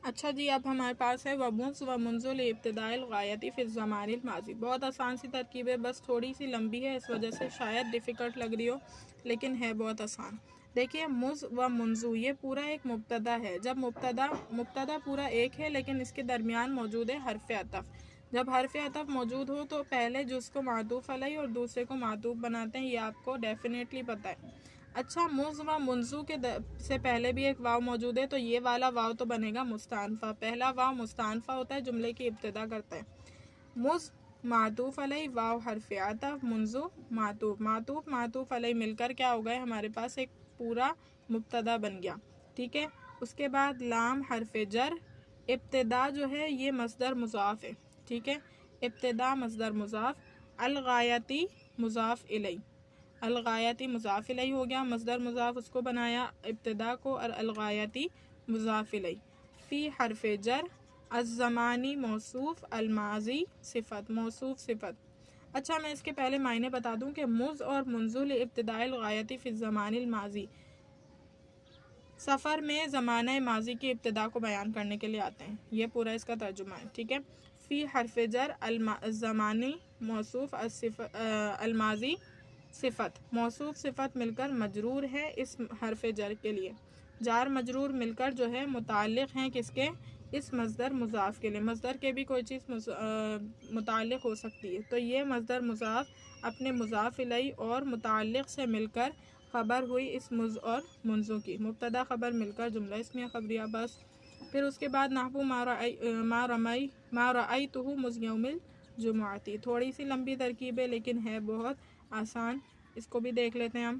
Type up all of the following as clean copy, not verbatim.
اچھا جی، اب ہمارے پاس ہے ومنذ ومنذ لابتداء الغایتی فی الزمان الماضی. بہت آسان سی ترکیب ہے، بس تھوڑی سی لمبی ہے، اس وجہ سے شاید ڈیفیکلٹ لگ رہی ہو، لیکن ہے بہت آسان. دیکھیے مذ و منذ یہ پورا ایک مبتدا ہے. جب مبتدا پورا ایک ہے لیکن اس کے درمیان موجود ہے حرف عطف. جب حرف عطف موجود ہو تو پہلے جز کو معطوف علیہ اور دوسرے کو معطوف بناتے ہیں، یہ آپ کو ڈیفینیٹلی پتہ ہے. اچھا، مذ و منذ کے سے پہلے بھی ایک واو موجود ہے، تو یہ والا واو تو بنے گا مستانفہ. پہلا واو مستانفہ ہوتا ہے، جملے کی ابتدا کرتا ہے. مذ معطوف علیہ، واو حرف عطف، منذ معطوف علیہ مل کر کیا ہو گئے ہمارے پاس ایک پورا مبتدا بن گیا. ٹھیک ہے. اس کے بعد لام حرف جر. ابتدا جو ہے یہ مصدر مضاف ہے. ٹھیک ہے. ابتدا مصدر مضاف. الغایتی مضاف الیہ. الغایتی مضاف الیہ ہو گیا، مصدر مضاف اس کو بنایا ابتدا کو، اور الغایتی مضاف الیہ. فی حرف جر. الزمانی موصوف. الماضی صفت. موصوف صفت. اچھا، میں اس کے پہلے معنی بتا دوں کہ مذ اور منذ لابتداء الغایتی فی الزمان الماضی سفر میں زمانہ ماضی کی ابتدا کو بیان کرنے کے لیے آتے ہیں. یہ پورا اس کا ترجمہ ہے. ٹھیک ہے. فی حرف جر. الزمانی موصوف. الماضی صفت. موصوف صفت مل کر مجرور ہے اس حرف جر کے لیے. جار مجرور مل کر جو ہے متعلق ہیں کس کے؟ اس مصدر مضاف کے لیے. مصدر کے بھی کوئی چیز متعلق ہو سکتی ہے، تو یہ مصدر مضاف اپنے مضاف الیہ اور متعلق سے مل کر خبر ہوئی اس مذ اور منذ کی. مبتدا خبر مل کر جملہ اسمیہ خبریہ. بس پھر اس کے بعد نحو ما رأیتہ مذ یوم الجمعۃ. تھوڑی سی لمبی ترکیب ہے لیکن ہے بہت آسان. اس کو بھی دیکھ لیتے ہیں ہم.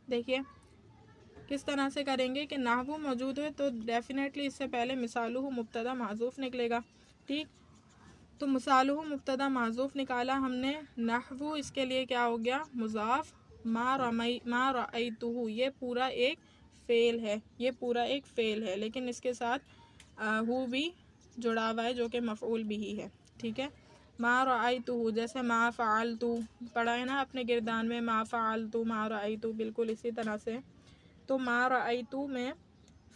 دیکھیے کس طرح سے کریں گے کہ نحو موجود ہے تو ڈیفینیٹلی اس سے پہلے مثالہ مبتدا معذوف نکلے گا. ٹھیک. تو مثالہ مبتدا معذوف نکالا ہم نے. نحو اس کے لیے کیا ہو گیا؟ مضاف. ما رأیتہ یہ پورا ایک فعل ہے. یہ پورا ایک فعل ہے لیکن اس کے ساتھ ہو بھی جڑا ہوا ہے جو کہ مفعول بھی ہے. ٹھیک ہے. ما رأیتہ جیسے ما فعلت پڑھا ہے نا اپنے گردان میں، ما فعلت ما رأیت، بالکل اسی طرح سے. تو ما رأیت میں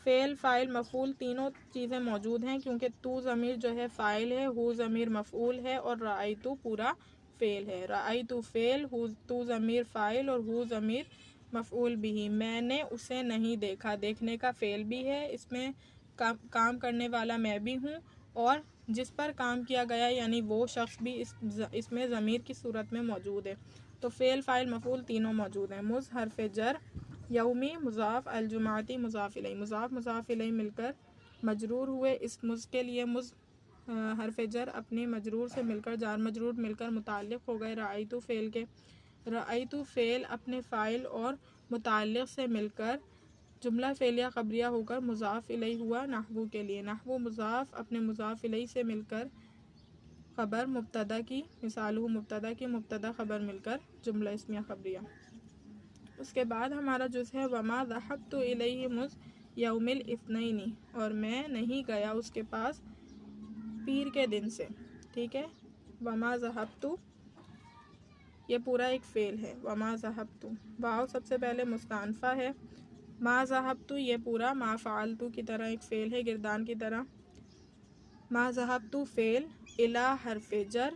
فعل فاعل مفعول تینوں چیزیں موجود ہیں، کیونکہ تو ضمیر جو ہے فاعل ہے، ہو ضمیر مفعول ہے، اور رأیت پورا فعل ہے. رأیت فعل، تو ضمیر فاعل، اور ہو ضمیر مفعول بھی. میں نے اسے نہیں دیکھا، دیکھنے کا فعل بھی ہے اس میں، کام کرنے والا میں بھی ہوں، اور جس پر کام کیا گیا یعنی وہ شخص بھی اس میں ضمیر کی صورت میں موجود ہے. تو فعل فاعل مفعول تینوں موجود ہیں. مذ حرف جر. یومی مضاف. الجمعتی مضاف الیہ. مضاف الیہ مل کر مجرور ہوئے اس مذ کے لیے. مذ حرف جر اپنی مجرور سے مل کر جار مجرور مل کر متعلق ہو گئے رأیت فعل کے. رأیت فعل اپنے فاعل اور متعلق سے مل کر جملہ فعلیہ خبریہ ہو کر مضاف الیہ ہوا نحو کے لیے. نحو مضاف اپنے مضاف الیہ سے مل کر خبر مبتدا کی. مثالہ مبتدا کی مبتدا خبر مل کر جملہ اسمیہ خبریہ. اس کے بعد ہمارا جز ہے وما ذهبت الیہ مذ یوم الاثنین، اور میں نہیں گیا اس کے پاس پیر کے دن سے. ٹھیک ہے. وما ذهبت یہ پورا ایک فعل ہے. وما ذهبت واو سب سے پہلے مستانفہ ہے. ما ذهبت یہ پورا ما فعلت کی طرح ایک فعل ہے، گردان کی طرح. ما ذهبت فعل. الی حرف جر.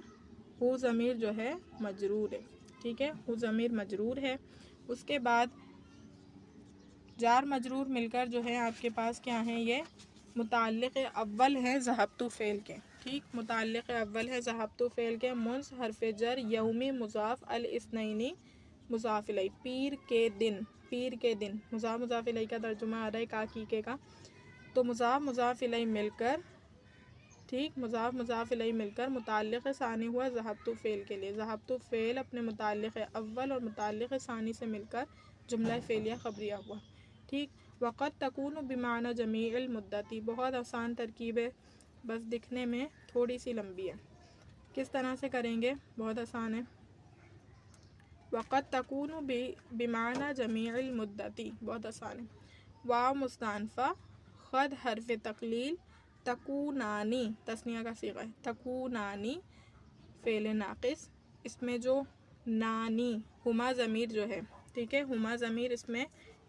ہو ضمیر جو ہے مجرور ہے. ٹھیک ہے. ہو ضمیر مجرور ہے. اس کے بعد جار مجرور مل کر جو ہے آپ کے پاس کیا ہیں؟ یہ متعلق اول ہے ذهبت فعل کے. ٹھیک. متعلق اول ہے ذهبت فعل کے. منذ حرف جر. یومی مضاف. الاثنین مضاف الیہ. پیر کے دن. پیر کے دن مضاف مضاف الیہ کا ترجمہ آ رہا ہے کا کا. تو مضاف مضاف الیہ مل کر، ٹھیک، مضاف مضاف الیہ مل کر متعلق ثانی ہوا ذهبت فعل کے لیے. ذهبت فعل اپنے متعلق اول اور متعلق ثانی سے مل کر جملہ فعلیہ خبریہ ہوا. ٹھیک. وقد تکون بمعنی جمیع المدت. بہت آسان ترکیب ہے، بس دکھنے میں تھوڑی سی لمبی ہے. کس طرح سے کریں گے؟ بہت آسان ہے. وقد تکون بمعنی جمیع المدت. بہت آسان ہے. واو مستانفہ. خد حرف تقلیل. تکونانی تثنیہ کا صیغہ ہے. تکونانی فعل ناقص. اس میں جو نانی ہما ضمیر جو ہے، ٹھیک ہے، ہما ضمیر اس میں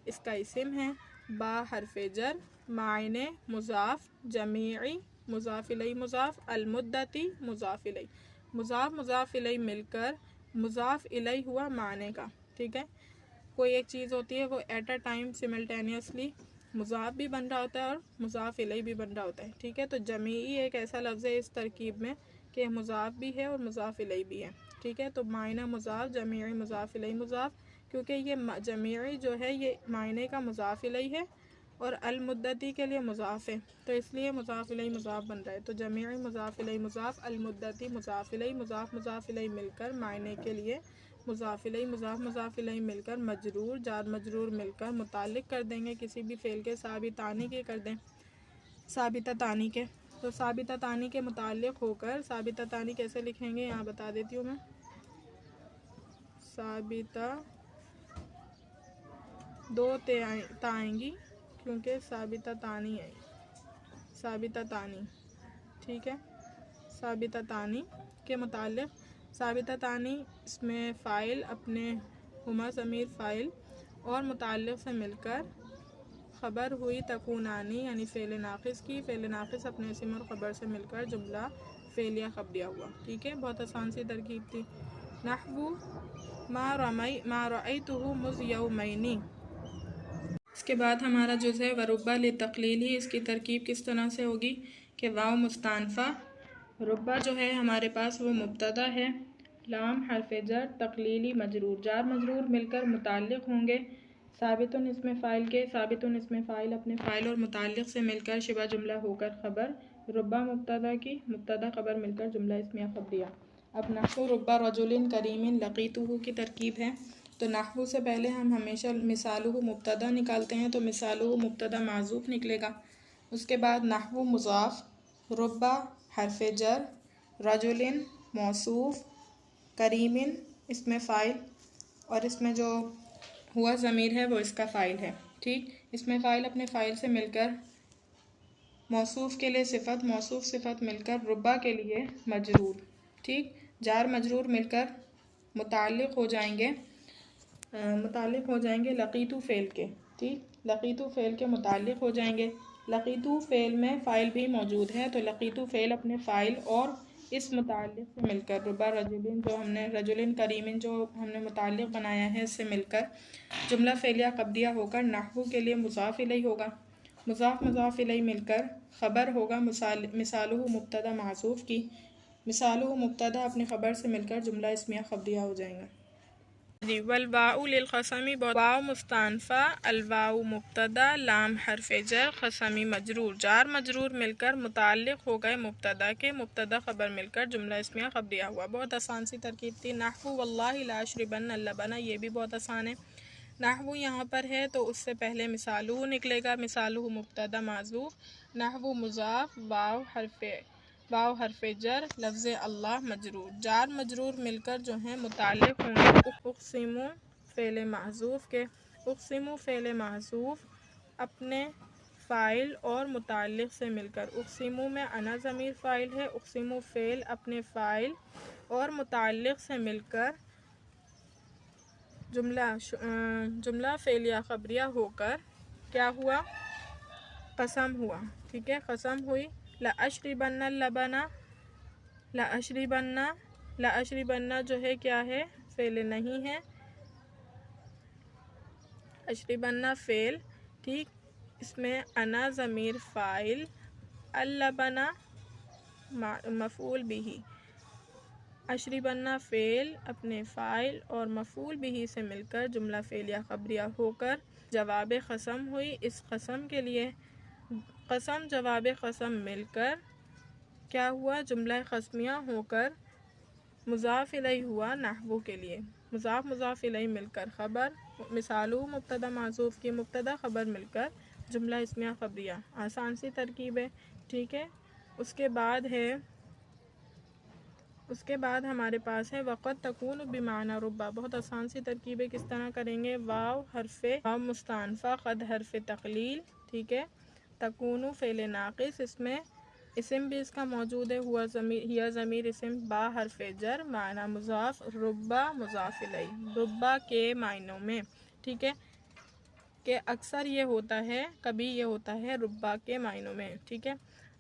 اس کا اسم ہے. با حرف جر، معنی مضاف، جمیعی مضاف الیہ مضاف، المدتی مضاف الیہ، مضاف الیہ مل کر مضاف الیہ ہوا معنی کا، ٹھیک ہے۔ کوئی ایک چیز ہوتی ہے وہ ایٹ اے ٹائم سملٹینیسلی مضاف بھی بن رہا ہوتا ہے اور مضاف الیہ بھی بن رہا ہوتا ہے، ٹھیک ہے۔ تو جمیعی ایک ایسا لفظ ہے اس ترکیب میں کہ مضاف بھی ہے اور مضاف الیہ بھی ہے، ٹھیک ہے۔ تو معنی مضاف، جمیعی مضاف الیہ مضاف، کیونکہ یہ جمیعی جو ہے یہ معنی کا مضاف الیہ ہے اور المدتی کے لیے مضاف ہے، تو اس لیے مضاف الیہ مضاف بن رہا ہے۔ تو جمیعی مضاف الیہ مضاف، المدتی مضاف الیہ، مضاف الیہ مل کر معنی کے لیے مضاف الیہ مضاف الیہ مل کر مجرور، جار مجرور مل کر متعلق کر دیں گے کسی بھی فعل کے، ثابتانی کے کر دیں، ثابتہ تانی کے، تو ثابتہ تانی کے متعلق ہو کر، ثابتہ تانی کیسے لکھیں گے یہاں بتا دیتی ہوں میں، ثابتہ دو تا آئیں گی کیونکہ ثابتہ تانی ہے، ثابتہ تانی، ٹھیک ہے۔ ثابتہ تانی کے متعلق، ثابتہ تانی اس میں فاعل اپنے ہما ضمیر فاعل اور متعلق سے مل کر خبر ہوئی تکونانی یعنی فعل ناقص کی، فعل ناقص اپنے اسم اور خبر سے مل کر جملہ فعلیہ خبریہ ہوا، ٹھیک ہے۔ بہت آسان سی ترکیب تھی۔ نحو ما رأیتہ مذ یومین، اس کے بعد ہمارا جزء ہے وربا للتقلیلی، اس کی ترکیب کس طرح سے ہوگی کہ واو مستانفہ، ربا جو ہے ہمارے پاس وہ مبتدا ہے، لام حرف جر، تقلیلی مجرور، جار مجرور مل کر متعلق ہوں گے ثابتن اسم فاعل کے، ثابتن اسم فاعل اپنے فاعل اور متعلق سے مل کر شبہ جملہ ہو کر خبر، ربا مبتدا کی، مبتدا خبر مل کر جملہ اسمیہ خبریہ۔ اب نحو ربا رجل کریم لقیتہ کی ترکیب ہے، تو نحو سے پہلے ہم ہمیشہ مثالہ مبتدا نکالتے ہیں، تو مثالہ مبتدا معذوف نکلے گا، اس کے بعد نحو مضاف، ربا حرف جر، رجل موصوف، کریم اسم فاعل، اور اس میں جو ہوا ضمیر ہے وہ اس کا فاعل ہے، ٹھیک۔ اس میں فاعل اپنے فاعل سے مل کر موصوف کے لیے صفت، موصوف صفت مل کر ربا کے لیے مجرور، ٹھیک۔ جار مجرور مل کر متعلق ہو جائیں گے لقیتو فعل کے، ٹھیک، لقیتو فعل کے متعلق ہو جائیں گے۔ لقیتو فعل میں فاعل بھی موجود ہے، تو لقیتو فعل اپنے فاعل اور اس متعلق سے مل کر ربا رجلین جو ہم نے رجلین کریمن جو ہم نے متعلق بنایا ہے اس سے مل کر جملہ فعلیہ قبلیہ ہو کر نحو کے لیے مضاف الیہ ہوگا، مضاف الیہ مل کر خبر ہوگا مثالہ مبتدا معذوف کی، مثالہ مبتدا اپنے خبر سے مل کر جملہ اسمیہ خبریہ ہو جائیں گا۔ والواؤ للقسمی، واؤ مستانفہ، الواؤ مبتدا، لام حرف جر، قسمی مجرور، جار مجرور مل کر متعلق ہو گئے مبتدا کے، مبتدا خبر مل کر جملہ اسمیہ خبریہ ہوا۔ بہت آسان سی ترکیب تھی۔ نحو واللہ لاشربن اللبن، یہ بھی بہت آسان ہے۔ نحو یہاں پر ہے تو اس سے پہلے مثالہ نکلے گا، مثالہ مبتدا معذوف، نحو مضاف، واو حرف جر، لفظ اللہ مجرور، جار مجرور مل کر جو ہیں متعلق ہوں گے اقسمو فعل محذوف کے، اقسمو فعل محذوف اپنے فاعل اور متعلق سے مل کر، اقسمو میں انا ضمیر فاعل ہے، اقسمو فعل اپنے فاعل اور متعلق سے مل کر جملہ فعلیہ خبریہ ہو کر کیا ہوا، قسم ہوا، ٹھیک ہے، قسم ہوئی۔ لأشربن اللبن، لأشربن جو ہے کیا ہے، فعل نہیں ہے، اشربن فعل، ٹھیک، اس میں انا ضمیر فاعل، اللبن مفعول بھی، اشربن فعل اپنے فاعل اور مفعول بھی سے مل کر جملہ فعلیہ خبریہ ہو کر جواب قسم ہوئی۔ اس قسم کے لیے قسم جواب قسم مل کر کیا ہوا، جملہ قسمیہ ہو کر مضاف الیہ ہوا نحو کے لیے، مضاف الیہ مل کر خبر، مثالہ مبتدا معذوف کی، مبتدا خبر مل کر جملہ اسمیہ خبریہ، آسان سی ترکیب ہے، ٹھیک ہے۔ اس کے بعد ہمارے پاس ہے وقد تکون بمعنی ربا، بہت آسان سی ترکیب ہے، کس طرح کریں گے، واو مستانفہ، قد حرف تقلیل، ٹھیک ہے، تکون فعل ناقص، اس میں اسم بھی اس کا موجود ہے، ہوا ضمیر اسم، با حرف جر، معنی مضاف، ربا مضاف الیہ، ربا کے معنوں میں، ٹھیک ہے۔ کہ اکثر یہ ہوتا ہے، کبھی یہ ہوتا ہے ربا کے معنوں میں، ٹھیک ہے.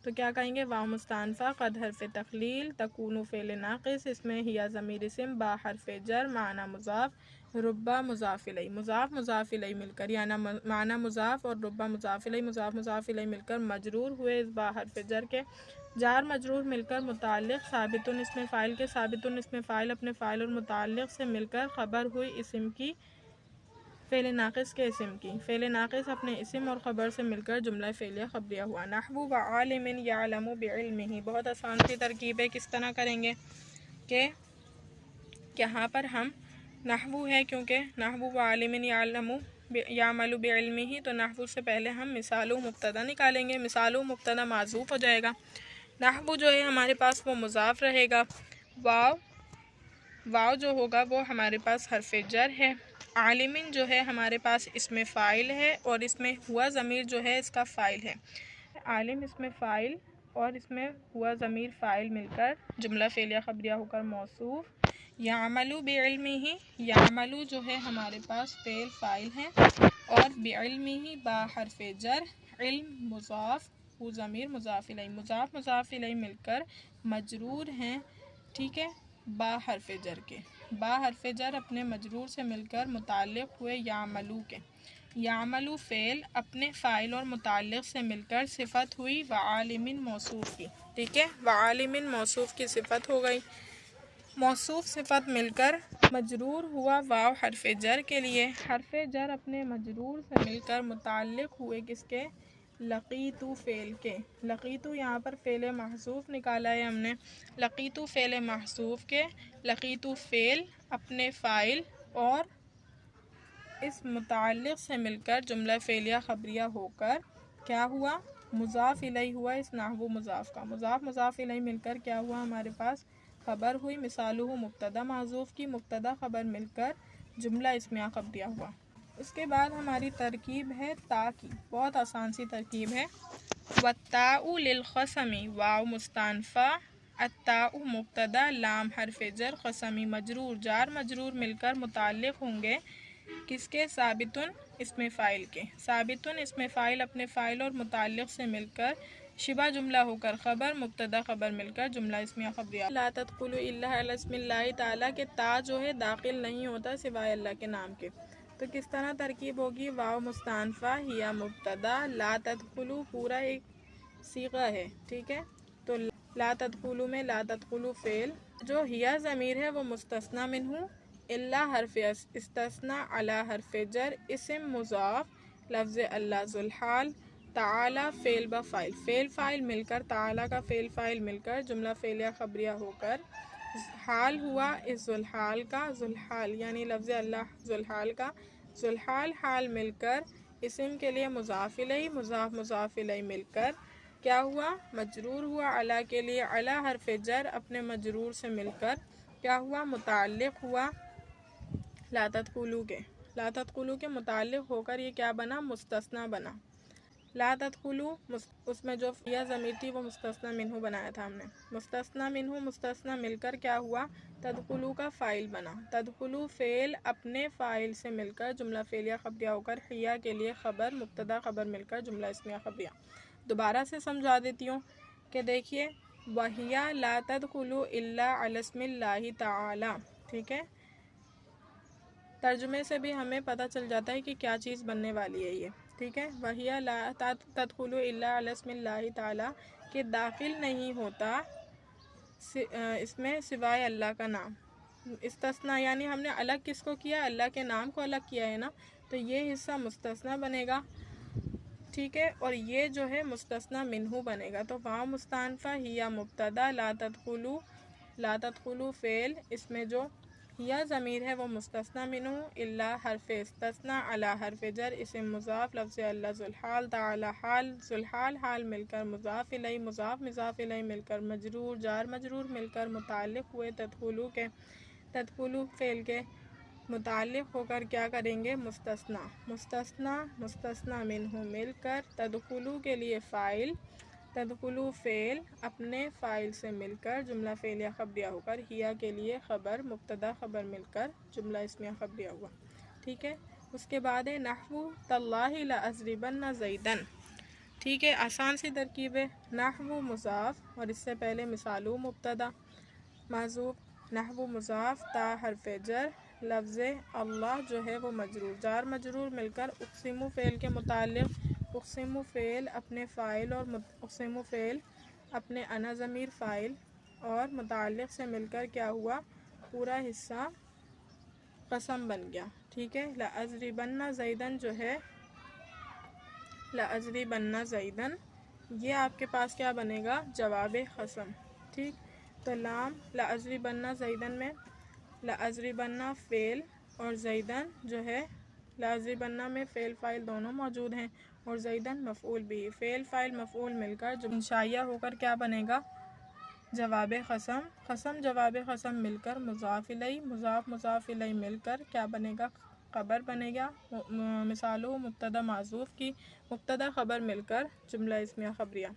تو کیا کہیں گے؟ واو مستانفہ قد حرف تخلیل تکون فعل ناقص، اس میں ہیا ضمیر اسم با حرف جر معنی مضاف ربا مضاف الیہ، مضاف مضاف الیہ مل کر یعنی معنی مضاف اور ربا مضاف الیہ مضاف مضاف الیہ مل کر مجرور ہوئے، اس با حرف جر کے جار مجرور مل کر متعلق ثابت اسم فاعل کے، ثابت اسم فاعل اپنے فاعل اور متعلق سے مل کر خبر ہوئی اسم کی، فعل ناقص کے اسم کی، فعل ناقص اپنے اسم اور خبر سے مل کر جملہ فعلیہ خبریہ ہوا. نحو وعالم یعلم بعلمہ، بہت آسان سی ترکیب ہے. کس طرح کریں گے کہ یہاں پر ہم نحو ہے، کیونکہ نحو وعالم یعلم یعمل بعلمہ، تو نحو سے پہلے ہم مثال و مبتدا نکالیں گے. مثال و مبتدا معذوف ہو جائے گا. نحو جو ہے ہمارے پاس وہ مضاف رہے گا. واو جو ہوگا وہ ہمارے پاس حرف جر ہے. عالمین جو ہے ہمارے پاس اسم فاعل ہے، اور اس میں ہوا ضمیر جو ہے اس کا فاعل ہے. عالم اسم فاعل اور اس میں ہوا ضمیر فاعل مل کر جملہ فعلیہ خبریہ ہو کر موصوف. یعمل بعلمہ، یعمل جو ہے ہمارے پاس فعل فاعل ہے، اور بعلمہ با حرف جر، علم مضاف وہ ضمیر مضاف الیہ، مضاف مضاف الیہ مل کر مجرور ہیں، ٹھیک ہے، با حرف جر کے. با حرف جر اپنے مجرور سے مل کر متعلق ہوئے یعملو کے. یعملو فعل اپنے فاعل اور متعلق سے مل کر صفت ہوئی وعالمین موصوف کی، ٹھیک ہے، وعالمین موصوف کی صفت ہو گئی. موصوف صفت مل کر مجرور ہوا واو حرف جر کے لیے. حرف جر اپنے مجرور سے مل کر متعلق ہوئے کس کے؟ لقیتو فعل کے. لقیتو یہاں پر فعل محذوف نکالا ہے ہم نے. لقیتو فعل محذوف کے، لقیتو فعل اپنے فاعل اور اس متعلق سے مل کر جملہ فعلیہ خبریہ ہو کر کیا ہوا؟ مضاف الیہ ہوا. اس نحو مضاف کا مضاف مضاف الیہ مل کر کیا ہوا ہمارے پاس؟ خبر ہوئی. مثالہ مبتدا معذوف کی، مبتدا خبر مل کر جملہ اسمیہ خبریہ ہوا. اس کے بعد ہماری ترکیب ہے تا کی، بہت آسان سی ترکیب ہے. والتاء للقسم واو مستانفہ، التاء مبتدا لام حرف جر قسمی مجرور، جار مجرور مل کر متعلق ہوں گے کس کے؟ ثابتن اسم فاعل کے. ثابتن اسم فاعل اپنے فاعل اور متعلق سے مل کر شبہ جملہ ہو کر خبر، مبتدا خبر مل کر جملہ اسمیہ خبریہ. لا تدخلوا الا علی اسم اللہ تعالیٰ کے تا جو ہے داخل نہیں ہوتا سوائے اللہ کے نام کے. تو کس طرح ترکیب ہوگی؟ واو مستانفہ ہیا مبتدا، لا تدخلوا پورا ایک صیغہ ہے، ٹھیک ہے. تو لا تدخلوا میں لا تدخلوا فعل، جو ہیا ضمیر ہے وہ مستثنی منہ، الا حرف استثناء علی حرف جر، اسم مضاف لفظ اللہ ذو الحال، تعالی فعل با فاعل، فعل فاعل مل کر تعالی کا فعل فاعل مل کر جملہ فعلیہ خبریہ ہو کر حال ہوا اس ذو الحال کا، ذو الحال یعنی لفظ اللہ ذو الحال کا، ذو الحال حال مل کر اسم کے لیے مضاف الیہ، مضاف مضاف الیہ مل کر کیا ہوا؟ مجرور ہوا. علی کے لیے علی حرف جر اپنے مجرور سے مل کر کیا ہوا؟ متعلق ہوا لا تدخلوا کے. لا تدخلوا کے متعلق ہو کر یہ کیا بنا؟ مستثنی بنا. لا تدخلوا اس میں جو یا ضمیر تھی وہ مستثنی منہ بنایا تھا ہم نے. مستثنی منہ مستثنی مل کر کیا ہوا؟ تدخلوا کا فاعل بنا. تدخلوا فعل اپنے فاعل سے مل کر جملہ فعلیہ خبریہ ہو کر حیا کے لیے خبر، مبتدا خبر مل کر جملہ اسمیہ خبریہ. دوبارہ سے سمجھا دیتی ہوں کہ دیکھیے وَهِيَ لَا تَدْخُلُ إِلَّا عَلَى اسْمِ اللَّهِ تَعَالَى، ٹھیک ہے. ترجمے سے بھی ہمیں پتہ چل جاتا ہے کہ کیا چیز بننے والی ہے یہ، ٹھیک ہے. وَهِيَ لَا تَدْخُلُ إِلَّا عَلَى اسْمِ اللَّهِ تَعَالَى کہ داخل نہیں ہوتا اس میں سوائے اللہ کا نام. استثناء یعنی ہم نے الگ کس کو کیا؟ اللہ کے نام کو الگ کیا ہے نا، تو یہ حصہ مستثنی بنے گا، ٹھیک ہے، اور یہ جو ہے مستثنی منہ بنے گا. تو واو مستانفہ ہیا مبتدا، لا تدخلوا فعل، اس میں جو ہیا ضمیر ہے وہ مستثنی منہ، الا حرف استثناء علی حرف جر، اسم مضاف لفظ اللہ ذو الحال، تعالی حال، ذو الحال حال مل کر مضاف الیہ، مضاف مضاف الیہ مل کر مجرور، جار مجرور مل کر متعلق ہوئے تدخلوا کے. تدخلوا فعل کے متعلق ہو کر کیا کریں گے؟ مستثنی. مستثنی منہ مل کر تدخلوا کے لیے فاعل، تدخلوا فعل اپنے فاعل سے مل کر جملہ فعلیہ خبریہ ہو کر ہیا کے لیے خبر، مبتدا خبر مل کر جملہ اسمیہ خبریہ ہوا، ٹھیک ہے. اس کے بعد ہے نحو تاللہ لأضربن زیدن، ٹھیک ہے، آسان سی ترکیب ہے۔ نحو مضاف اور اس سے پہلے مثالو مبتدا محذوف، نحو مضاف تا حرف جر، لفظ اللہ جو ہے وہ مجرور، جار مجرور مل کر اقسم فعل کے متعلق، اقسم فعل اپنے فاعل اور اقسم فعل اپنے انا ضمیر فاعل اور متعلق سے مل کر کیا ہوا، پورا حصہ قسم بن گیا، ٹھیک ہے۔ لأضربن زیدن جو ہے، لأضربن زیدن یہ آپ کے پاس کیا بنے گا، جواب قسم، ٹھیک۔ تو لام لأضربن زیدن میں لأضربن فعل اور زیدن جو ہے، لأضربن میں فعل فاعل دونوں موجود ہیں اور زیدن مفعول بھی، فعل فاعل مفعول مل کر جو انشائیہ ہو کر کیا بنے گا، جواب قسم، قسم جواب قسم مل کر مضاف الیہ، مضاف مضاف الیہ مل کر کیا بنے گا، خبر بنے گا، مثالو مبتدا معذوف کی مبتدا خبر مل کر جملہ اسمیہ خبریہ۔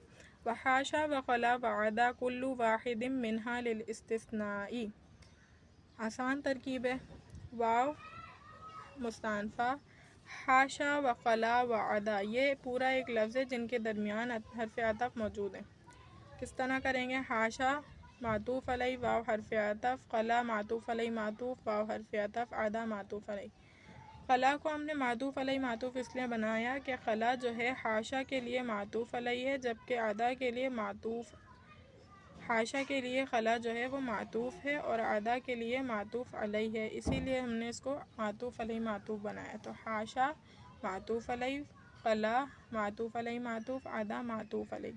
وحاشا وخلا وعدا کل واحد منہا للاستثناء، آسان ترکیب ہے۔ واو مستانفہ، حاشا وخلا وعدا یہ پورا ایک لفظ ہے جن کے درمیان حرف عطف موجود ہے۔ کس طرح کریں گے، حاشا معطوف علیہ واو حرف عطف، خلا معطوف علیہ معطوف واو حرف عطف، عدا معطوف علیہ۔ خلا کو ہم نے معطوف علیہ معطوف اس لیے بنایا کہ خلا جو ہے حاشا کے لیے معطوف علیہ ہے، جبکہ عدا کے لیے معطوف، حاشا کے لیے خلا جو ہے وہ معطوف ہے اور عدا کے لیے معطوف علیہ ہے، اسی لیے ہم نے اس کو معطوف علیہ معطوف بنایا۔ تو حاشا معطوف علیہ، خلا معطوف علیہ معطوف، عدا معطوف علیہ،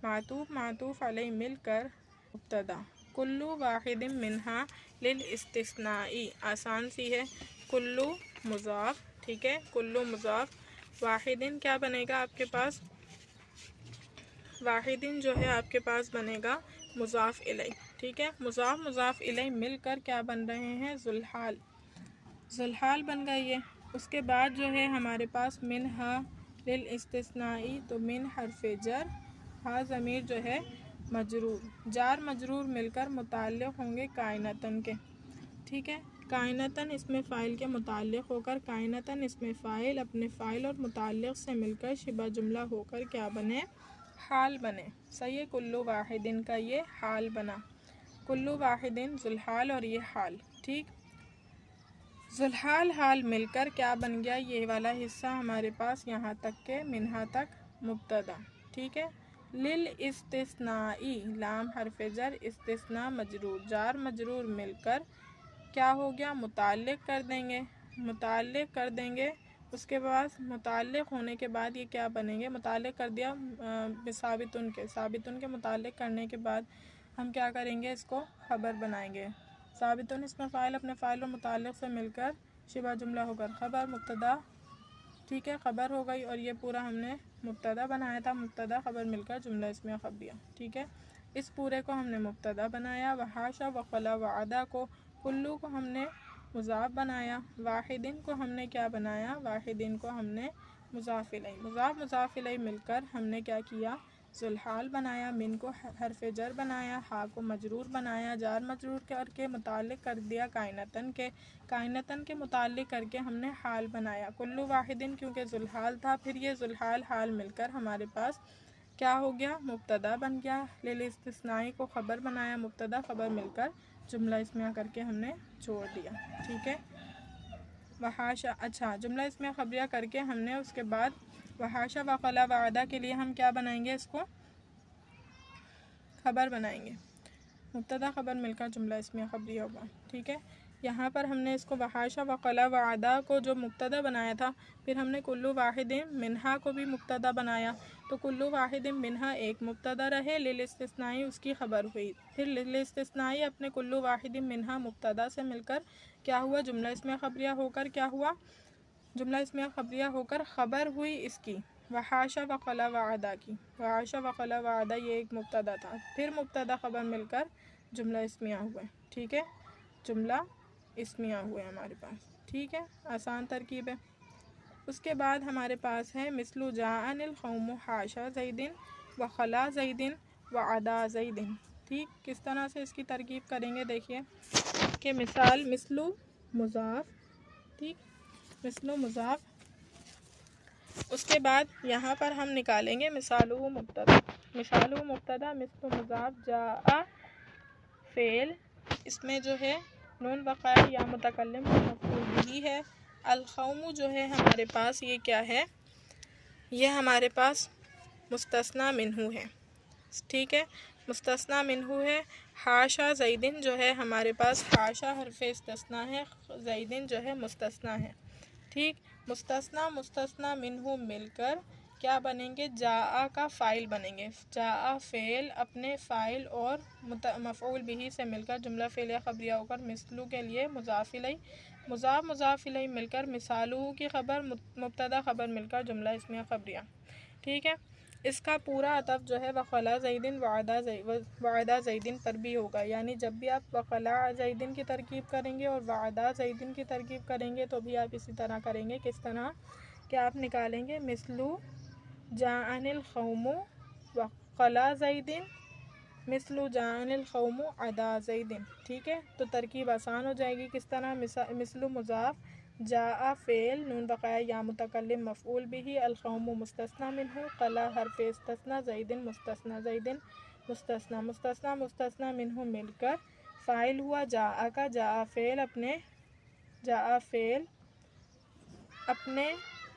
معطوف معطوف علیہ مل کر مبتدا، کل واحد منہا للاستثناء، آسان سی ہے، کلو مضاف، ٹھیک ہے، کلو مضاف، واحدن کیا بنے گا آپ کے پاس، واحدن جو ہے آپ کے پاس بنے گا مضاف الیہ، ٹھیک ہے، مضاف مضاف الیہ مل کر کیا بن رہے ہیں، ذوالحال، ذوالحال بن گئی ہے۔ اس کے بعد جو ہے ہمارے پاس منہا للاستثناء، تو من حرف جر، ہا ضمیر جو ہے مجرور، جار مجرور مل کر متعلق ہوں گے کائنتن کے، ٹھیک ہے، کائنتن اس میں فاعل کے متعلق ہو کر، کائنتن اس میں فاعل اپنے فاعل اور متعلق سے مل کر شبہ جملہ ہو کر کیا بنے، حال بنے، صحیح ہے، کلو واحدن کا یہ حال بنا، کلو واحدن ذوالحال اور یہ حال، ٹھیک، ذوالحال حال مل کر کیا بن گیا، یہ والا حصہ ہمارے پاس یہاں تک کہ منہا تک مبتدا، ٹھیک ہے۔ للاستثناء، لام حرف جر، استثناء مجرور، جار مجرور مل کر کیا ہو گیا، متعلق کر دیں گے، متعلق کر دیں گے، اس کے بعد متعلق ہونے کے بعد یہ کیا بنیں گے، متعلق کر دیا ثابتن کے، ثابتن کے متعلق کرنے کے بعد ہم کیا کریں گے، اس کو خبر بنائیں گے، ثابتن اس میں فاعل اپنے فاعل اور متعلق سے مل کر شبہ جملہ ہو کر خبر مبتدا، ٹھیک ہے، خبر ہو گئی، اور یہ پورا ہم نے مبتدا بنایا تھا، مبتدا خبر مل کر جملہ اسمیہ خبریہ، ٹھیک ہے، اس پورے کو ہم نے مبتدا بنایا، وحاشا وخلا وعدا کو، کلو کو ہم نے مضاف بنایا، واحدین کو ہم نے کیا بنایا، واحدین کو ہم نے مضاف الیہ، مضاف مضاف الیہ مل کر ہم نے کیا کیا، ذوالحال بنایا، من کو حرف جر بنایا، ہا کو مجرور بنایا، جار مجرور کر کے متعلق کر دیا کائنتن کے، کائنتن کے متعلق کر کے ہم نے حال بنایا، کلو واحدن کیونکہ ذوالحال تھا، پھر یہ ذوالحال حال مل کر ہمارے پاس کیا ہو گیا، مبتدا بن گیا، للاستثناء کو خبر بنایا، مبتدا خبر مل کر جملہ اسمیہ کر کے ہم نے چھوڑ دیا، ٹھیک ہے۔ وحاشا، اچھا جملہ اسمیہ خبریہ کر کے ہم نے اس کے بعد وحاشا وخلا وعدہ کے لیے ہم کیا بنائیں گے، اس کو خبر بنائیں گے، مبتدا خبر مل کر جملہ اسمیہ خبریہ ہوگا، ٹھیک ہے۔ یہاں پر ہم نے اس کو وحاشا وخلا وعدہ کو جو مبتدا بنایا تھا، پھر ہم نے کلو واحد منہا کو بھی مبتدا بنایا، تو کلو واحد منہا ایک مبتدا رہے، للاستثناء اس کی خبر ہوئی، پھر للاستثناء اپنے کلو واحد منہا مبتدا سے مل کر کیا ہوا، جملہ اسمیہ خبریہ ہو کر کیا ہوا، جملہ اسمیہ خبریہ ہو کر خبر ہوئی اس کی، وحاشا وخلا وعدہ کی، وحاشا وخلا وعدہ یہ ایک مبتدا تھا، پھر مبتدا خبر مل کر جملہ اسمیہ ہوئے، ٹھیک ہے، جملہ اسمیہ ہوئے ہمارے پاس، ٹھیک ہے، آسان ترکیب ہے۔ اس کے بعد ہمارے پاس ہے مثل جاءنی القوم حاشا زیدن وخلا زیدن وعدا زیدن، ٹھیک، کس طرح سے اس کی ترکیب کریں گے، دیکھیے کہ مثال مثل مضاف، ٹھیک، مثل مضاف. اس کے بعد یہاں پر ہم نکالیں گے مثالہ مبتدا. مثالہ مبتدا مثل مضاف جاء فعل، اس میں جو ہے نون وقائع یا متکلم مفعول بھی ہے. القوم جو ہے ہمارے پاس یہ کیا ہے، یہ ہمارے پاس مستثنی منہ ہے. ٹھیک ہے، مستثنی منہ ہے. حاشا زیدن جو ہے ہمارے پاس حاشا حرف استثناء ہے، زیدن جو ہے مستثنی ہے. ٹھیک، مستثنی منہ مل کر کیا بنیں گے، جاء کا فاعل بنیں گے. جاء فعل اپنے فاعل اور مفعول بھی سے مل کر جملہ فعلیہ خبریہ ہو کر مثلو کے لیے مضاف الیہ، مضاف الیہ مل کر مثالہ کی خبر، مبتدا خبر مل کر جملہ اسمیہ خبریہ. ٹھیک ہے، اس کا پورا عطف جو ہے وخلا زیدن وعدا زیدن پر بھی ہوگا. یعنی جب بھی آپ وخلا زیدن کی ترکیب کریں گے اور وعدا زیدن کی ترکیب کریں گے تو بھی آپ اسی طرح کریں گے. کس طرح کہ آپ نکالیں گے مثلو جاءن القوم وخلا زیدن مثل جاءن القوم عدا زیدن. ٹھیک ہے، تو ترکیب آسان ہو جائے گی. کس طرح، مثل مضاف جاء فعل نون بقایا یا متکلم مفعول بھی، القوم مستثنی منہ، خلا حرف استثناء، زیدن مستثنی منہ مل کر فاعل ہوا جاء کا. جاء فعل اپنے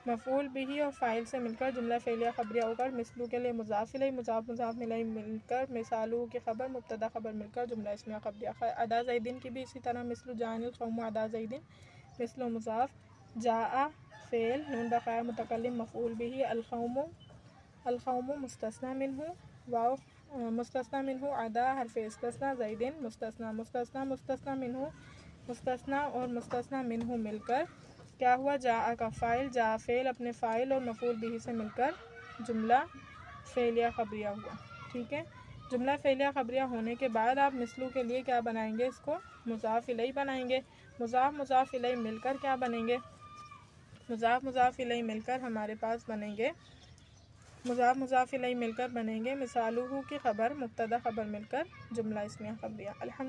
مفعول بھی اور فاعل سے مل کر جملہ فعلیہ خبریہ ہو کر مثلو کے لیے مضاف الیہ، مضاف الیہ مل کر مثالہ کی خبر، مبتدا خبر مل کر جملہ اسمیہ خبریہ. عدا زیدن کی بھی اسی طرح مثل جاء القوم عدا زیدن، مثل مضاف جاء فعل نون بقایا متکلم مفعول بھی، القوم مستثنی منہ، واو مستثنی منہ، عدا حرف استثناء، زیدن مستثنی منہ، مستثنی اور مستثنی منہ مل کر کیا ہوا، جاء کا فاعل، جاء فعل اپنے فاعل اور مفعول بھی سے مل کر جملہ فعلیہ خبریہ ہوا. ٹھیک ہے، جملہ فعلیہ خبریہ ہونے کے بعد آپ مثلو کے لیے کیا بنائیں گے، اس کو مضاف الیہ بنائیں گے. مضاف الیہ مل کر کیا بنیں گے، مضاف الیہ مل کر ہمارے پاس بنیں گے، مضاف الیہ مل کر بنیں گے مثالہ کی خبر، مبتدا خبر مل کر جملہ اسمیہ خبریہ. الحمد